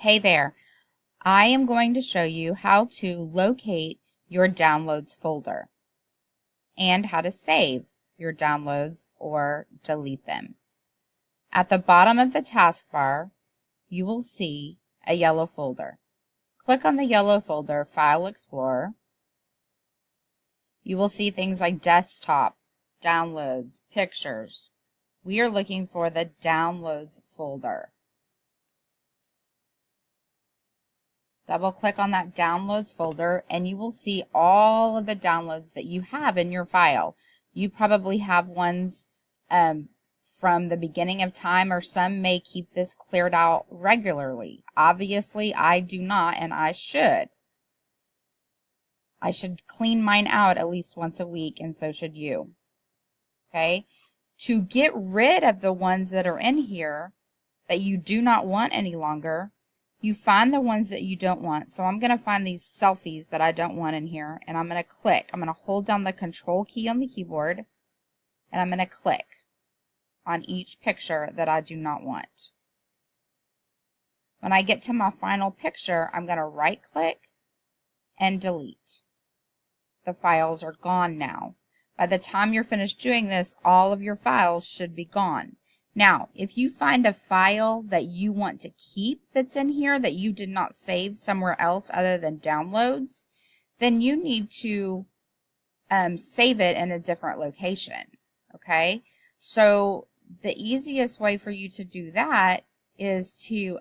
Hey there, I am going to show you how to locate your downloads folder and how to save your downloads or delete them. At the bottom of the taskbar, you will see a yellow folder. Click on the yellow folder, File Explorer. You will see things like desktop, downloads, pictures. We are looking for the downloads folder. Double click on that downloads folder and you will see all of the downloads that you have in your file. You probably have ones from the beginning of time, or some may keep this cleared out regularly. Obviously, I do not, and I should. I should clean mine out at least once a week, and so should you. Okay? To get rid of the ones that are in here that you do not want any longer, you find the ones that you don't want. So I'm going to find these selfies that I don't want in here, and I'm going to click. I'm going to hold down the Control key on the keyboard, and I'm going to click on each picture that I do not want. When I get to my final picture, I'm going to right click and delete. The files are gone now. By the time you're finished doing this, all of your files should be gone. Now, if you find a file that you want to keep that's in here that you did not save somewhere else other than downloads, then you need to save it in a different location. Okay? So the easiest way for you to do that is to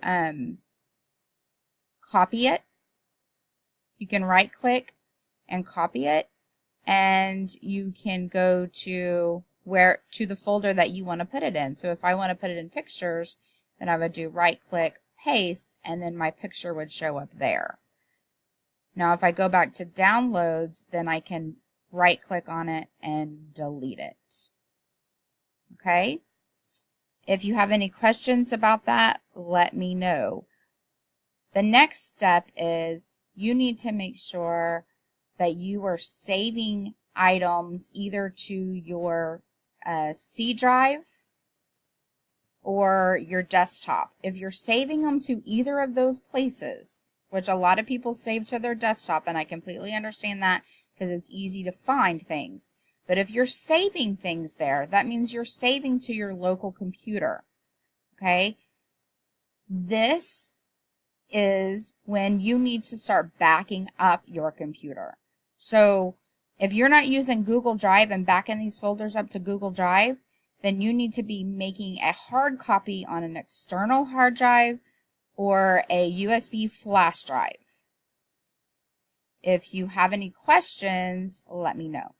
copy it. You can right click and copy it, and you can go to the folder that you want to put it in. So if I want to put it in pictures, then I would do right click, paste, and then my picture would show up there. Now if I go back to downloads, then I can right click on it and delete it. Okay? If you have any questions about that, let me know. The next step is you need to make sure that you are saving items either to your C drive or your desktop. If you're saving them to either of those places, which a lot of people save to their desktop, and I completely understand that because it's easy to find things. But if you're saving things there, that means you're saving to your local computer. Okay? This is when you need to start backing up your computer. So if you're not using Google Drive and backing these folders up to Google Drive, then you need to be making a hard copy on an external hard drive or a USB flash drive. If you have any questions, let me know.